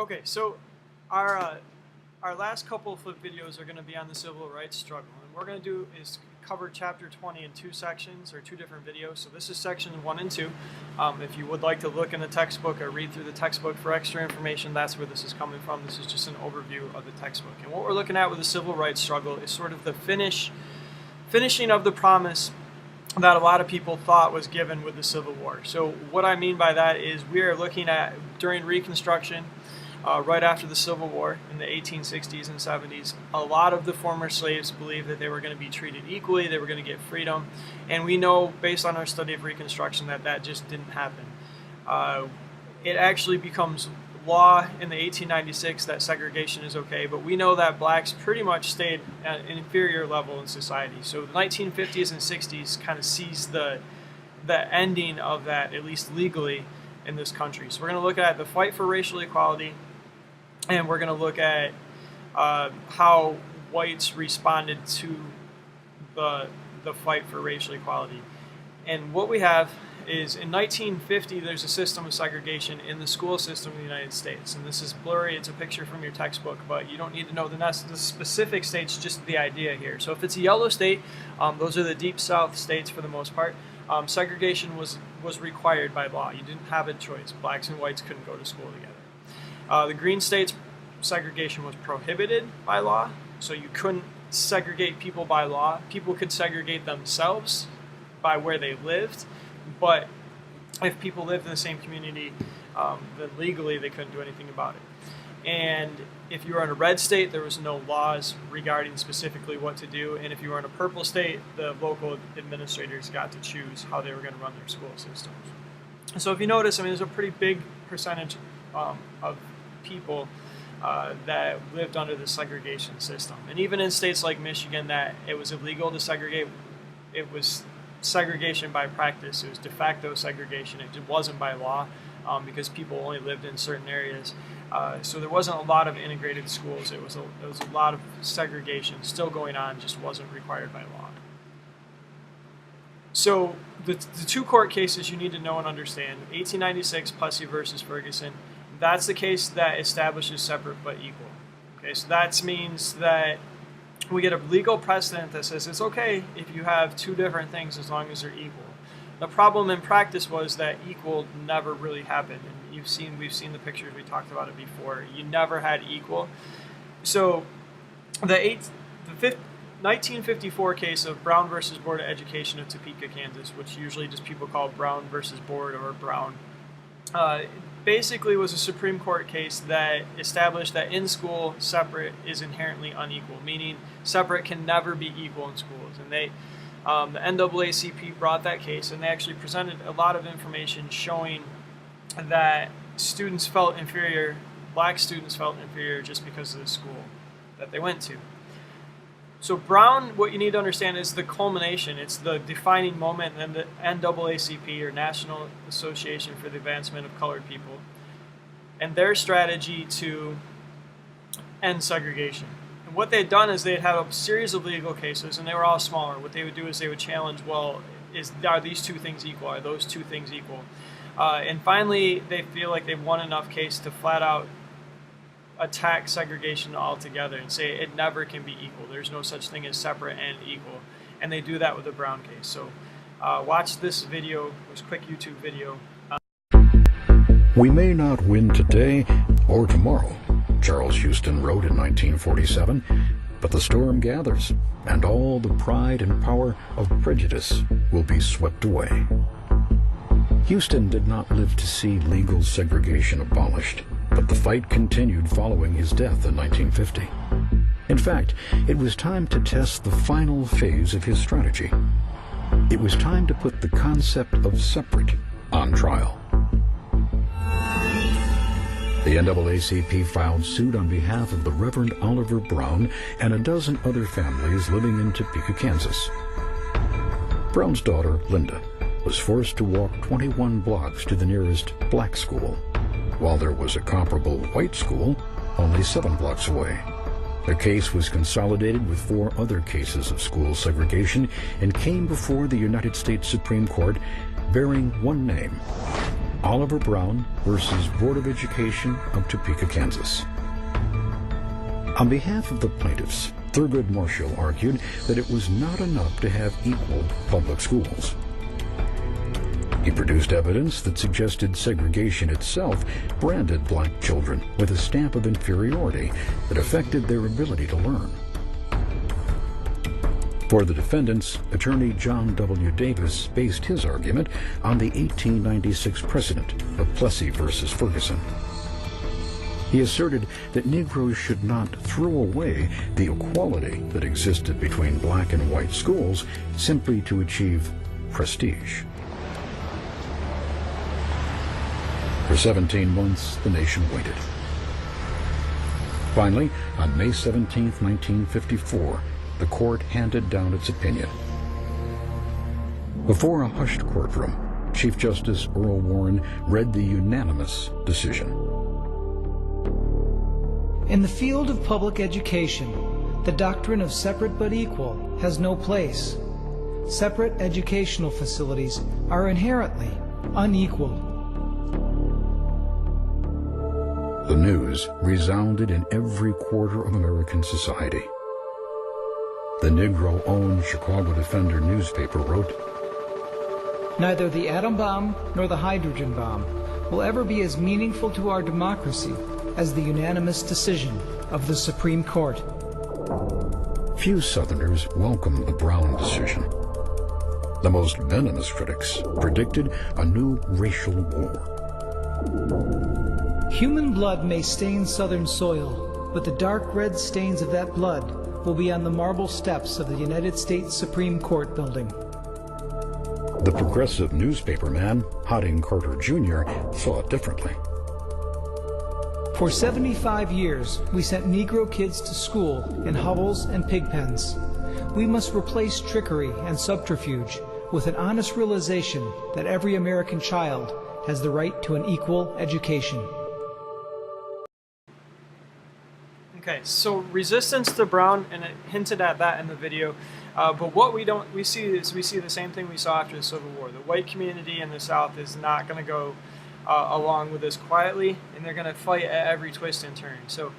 Okay, so our uh, our last couple of videos are going to be on the civil rights struggle, and what we're going to do is cover chapter 20 in two sections or two different videos. So this is section 1 and 2. If you would like to look in the textbook or read through the textbook for extra information, that's where this is coming from. This is just an overview of the textbook. And what we're looking at with the civil rights struggle is sort of the finishing of the promise that a lot of people thought was given with the Civil War. So what I mean by that is we are looking at during Reconstruction, right after the Civil War in the 1860s and 70s, a lot of the former slaves believed that they were going to be treated equally, they were going to get freedom, and we know based on our study of Reconstruction that that just didn't happen. It actually becomes law in the 1896 that segregation is okay, but we know that blacks pretty much stayed at an inferior level in society. So the 1950s and 60s kind of sees the ending of that, at least legally, in this country. So we're going to look at the fight for racial equality, and we're going to look at how whites responded to the fight for racial equality. And what we have is in 1950 there's a system of segregation in the school system of the United States. And this is blurry, it's a picture from your textbook, but you don't need to know the specific states, just the idea here. So if it's a yellow state, those are the deep south states for the most part. Segregation was required by law. You didn't have a choice. Blacks and whites couldn't go to school together. The green states, segregation was prohibited by law, so you couldn't segregate people by law. People could segregate themselves by where they lived, but if people lived in the same community, then legally they couldn't do anything about it. And if you were in a red state, there was no laws regarding specifically what to do. And if you were in a purple state, the local administrators got to choose how they were going to run their school systems. So if you notice, I mean, there's a pretty big percentage of people that lived under the segregation system. And even in states like Michigan that it was illegal to segregate, it was segregation by practice. It was de facto segregation. It wasn't by law because people only lived in certain areas. So there wasn't a lot of integrated schools. It was a lot of segregation still going on, just wasn't required by law. So the two court cases you need to know and understand: 1896 Plessy versus Ferguson. That's the case that establishes separate but equal. Okay, so that means that we get a legal precedent that says it's okay if you have two different things as long as they're equal. The problem in practice was that equal never really happened. And we've seen the pictures, we talked about it before. You never had equal. So the 1954 case of Brown versus Board of Education of Topeka, Kansas, which usually just people call Brown versus Board or Brown, basically was a Supreme Court case that established that in school separate is inherently unequal, meaning separate can never be equal in schools. And the NAACP brought that case, and they actually presented a lot of information showing that students felt inferior, black students felt inferior just because of the school that they went to. So Brown, what you need to understand is the culmination. It's the defining moment in the NAACP, or National Association for the Advancement of Colored People, and their strategy to end segregation. And what they'd done is they'd had a series of legal cases, and they were all smaller. What they would do is they would challenge, well, are these two things equal? Are those two things equal? And finally, they feel like they've won enough case to flat out attack segregation altogether and say it never can be equal. There's no such thing as separate and equal. And they do that with the Brown case. So watch this video, this quick YouTube video. We may not win today or tomorrow, Charles Houston wrote in 1947, but the storm gathers, and all the pride and power of prejudice will be swept away. Houston did not live to see legal segregation abolished, but the fight continued following his death in 1950. In fact, it was time to test the final phase of his strategy. It was time to put the concept of separate on trial. The NAACP filed suit on behalf of the Reverend Oliver Brown and a dozen other families living in Topeka, Kansas. Brown's daughter, Linda, was forced to walk 21 blocks to the nearest black school, while there was a comparable white school only 7 blocks away. The case was consolidated with 4 other cases of school segregation and came before the United States Supreme Court bearing one name: Oliver Brown versus Board of Education of Topeka, Kansas. On behalf of the plaintiffs, Thurgood Marshall argued that it was not enough to have equal public schools. He produced evidence that suggested segregation itself branded black children with a stamp of inferiority that affected their ability to learn. For the defendants, attorney John W. Davis based his argument on the 1896 precedent of Plessy versus Ferguson. He asserted that Negroes should not throw away the equality that existed between black and white schools simply to achieve prestige. For 17 months, the nation waited. Finally, on May 17, 1954, the court handed down its opinion. Before a hushed courtroom, Chief Justice Earl Warren read the unanimous decision. In the field of public education, the doctrine of separate but equal has no place. Separate educational facilities are inherently unequal. The news resounded in every quarter of American society. The Negro-owned Chicago Defender newspaper wrote, Neither the atom bomb nor the hydrogen bomb will ever be as meaningful to our democracy as the unanimous decision of the Supreme Court. Few Southerners welcomed the Brown decision. The most venomous critics predicted a new racial war. Human blood may stain Southern soil, but the dark red stains of that blood will be on the marble steps of the United States Supreme Court building. The progressive newspaperman, Harding Carter Jr., saw it differently. For 75 years, we sent Negro kids to school in hovels and pig pens. We must replace trickery and subterfuge with an honest realization that every American child has the right to an equal education. Okay, so resistance to Brown, and it hinted at that in the video, but what we see the same thing we saw after the Civil War. The white community in the South is not going to go along with this quietly, and they're going to fight at every twist and turn. So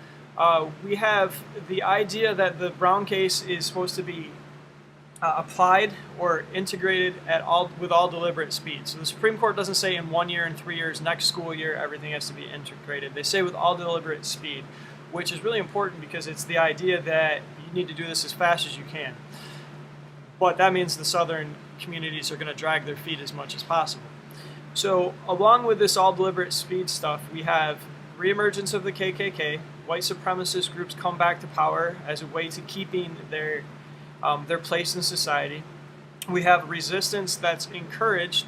we have the idea that the Brown case is supposed to be applied or integrated with all deliberate speed. So the Supreme Court doesn't say in 1 year and 3 years, next school year, everything has to be integrated. They say with all deliberate speed, which is really important because it's the idea that you need to do this as fast as you can. But that means the Southern communities are going to drag their feet as much as possible. So along with this all deliberate speed stuff, we have reemergence of the KKK. White supremacist groups come back to power as a way to keeping their place in society. We have resistance that's encouraged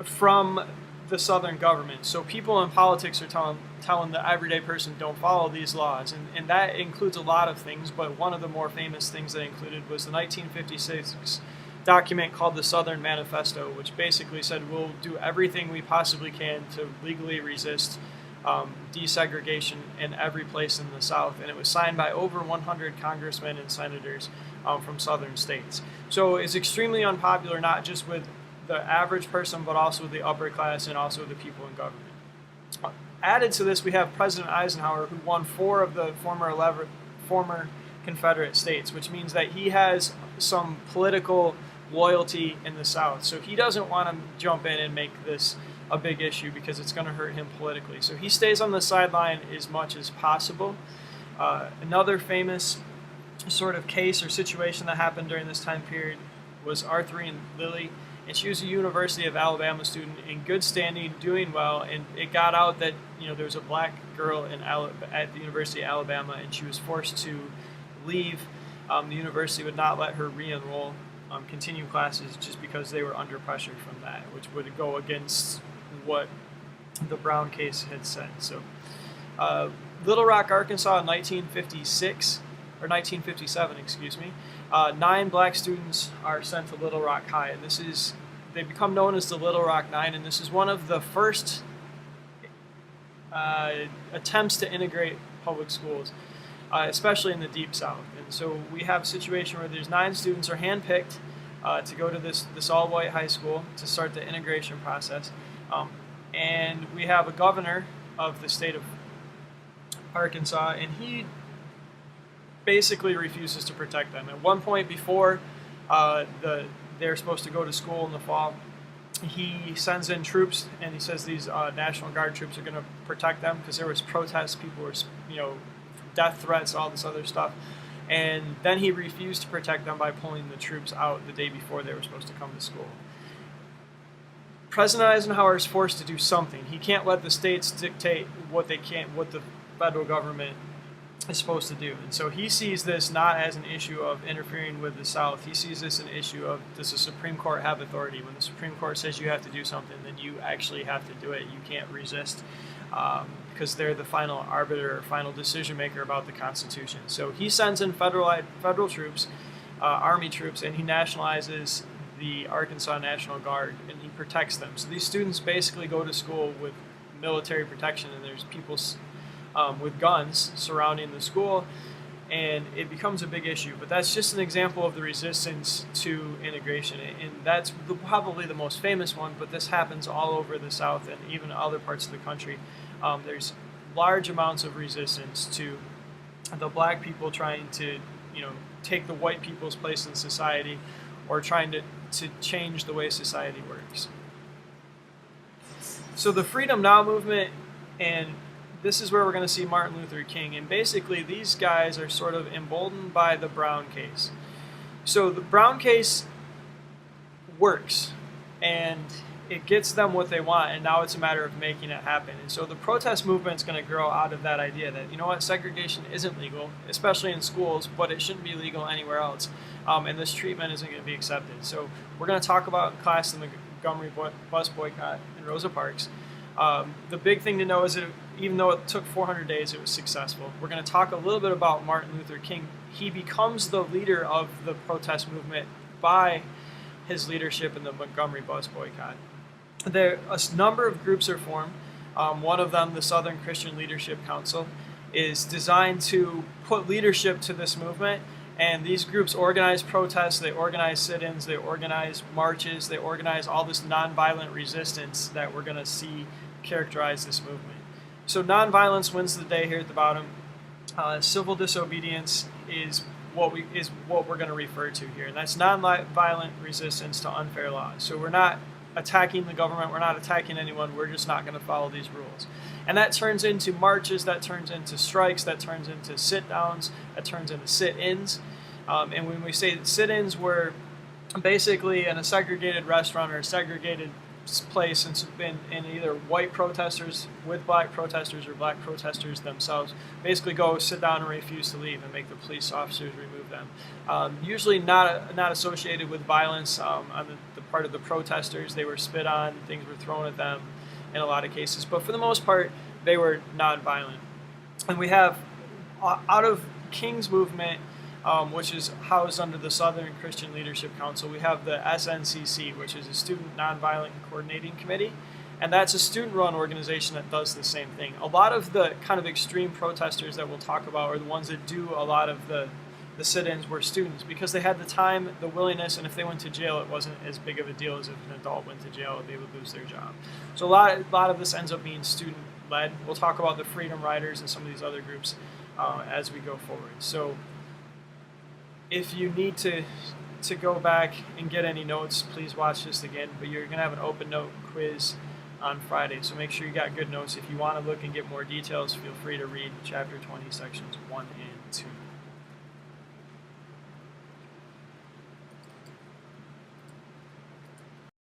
from the Southern government. So people in politics are telling the everyday person, don't follow these laws. And that includes a lot of things, but one of the more famous things that included was the 1956 document called the Southern Manifesto, which basically said we'll do everything we possibly can to legally resist desegregation in every place in the South. And it was signed by over 100 congressmen and senators from Southern states. So it's extremely unpopular, not just with the average person, but also the upper class and also the people in government. Added to this, we have President Eisenhower, who won 4 of the former Confederate states, which means that he has some political loyalty in the South. So he doesn't want to jump in and make this a big issue because it's going to hurt him politically. So he stays on the sideline as much as possible. Another famous sort of case or situation that happened during this time period was Arthurian Lilly. And she was a University of Alabama student in good standing, doing well, and it got out that there was a black girl at the University of Alabama, and she was forced to leave. The university would not let her re-enroll, continue classes, just because they were under pressure from that, which would go against what the Brown case had said. So, Little Rock, Arkansas, in 1956 or 1957, excuse me. 9 black students are sent to Little Rock High, and they become known as the Little Rock Nine, and this is one of the first attempts to integrate public schools, especially in the Deep South. And so we have a situation where there's 9 students are handpicked to go to this all-white high school to start the integration process. And we have a governor of the state of Arkansas, and he basically refuses to protect them. At one point before they're supposed to go to school in the fall, he sends in troops, and he says these National Guard troops are going to protect them because there was protests, people were, death threats, all this other stuff. And then he refused to protect them by pulling the troops out the day before they were supposed to come to school. President Eisenhower is forced to do something. He can't let the states dictate what the federal government is supposed to do. And so he sees this not as an issue of interfering with the South. He sees this an issue of, does the Supreme Court have authority? When the Supreme Court says you have to do something, then you actually have to do it. You can't resist, because they're the final arbiter or final decision maker about the Constitution. So he sends in federal troops, Army troops, and he nationalizes the Arkansas National Guard, and he protects them. So these students basically go to school with military protection, and there's people with guns surrounding the school, and it becomes a big issue. But that's just an example of the resistance to integration, and that's probably the most famous one, but this happens all over the South and even other parts of the country. There's large amounts of resistance to the black people trying to, take the white people's place in society, or trying to change the way society works. So the Freedom Now movement, and this is where we're going to see Martin Luther King, and basically these guys are sort of emboldened by the Brown case. So the Brown case works, and it gets them what they want, and now it's a matter of making it happen. And so the protest movement is going to grow out of that idea that, segregation isn't legal, especially in schools, but it shouldn't be legal anywhere else, and this treatment isn't going to be accepted. So we're going to talk about in class the Montgomery bus boycott in Rosa Parks. The big thing to know is that even though it took 400 days, it was successful. We're going to talk a little bit about Martin Luther King. He becomes the leader of the protest movement by his leadership in the Montgomery bus boycott. A number of groups are formed. One of them, the Southern Christian Leadership Council, is designed to put leadership to this movement. And these groups organize protests, they organize sit-ins, they organize marches, they organize all this nonviolent resistance that we're going to see characterize this movement. So nonviolence wins the day here at the bottom. Civil disobedience is what we're going to refer to here, and that's nonviolent resistance to unfair laws. So we're not attacking the government, we're not attacking anyone, we're just not going to follow these rules. And that turns into marches, that turns into strikes, that turns into sit-downs, that turns into sit-ins. And when we say sit-ins, we're basically in a segregated restaurant or a segregated place, and either white protesters with black protesters or black protesters themselves basically go sit down and refuse to leave and make the police officers remove them. Usually not associated with violence on the part of the protesters. They were spit on, things were thrown at them in a lot of cases, but for the most part they were non-violent. And we have out of King's movement, which is housed under the Southern Christian Leadership Council, we have the SNCC, which is a Student Nonviolent Coordinating Committee, and that's a student-run organization that does the same thing. A lot of the kind of extreme protesters that we'll talk about are the ones that do a lot of the sit-ins were students, because they had the time, the willingness, and if they went to jail, it wasn't as big of a deal as if an adult went to jail, they would lose their job. So a lot of this ends up being student-led. We'll talk about the Freedom Riders and some of these other groups as we go forward. So if you need to go back and get any notes, please watch this again, but you're going to have an open note quiz on Friday, so make sure you got good notes. If you want to look and get more details, feel free to read chapter 20, sections 1 and 2.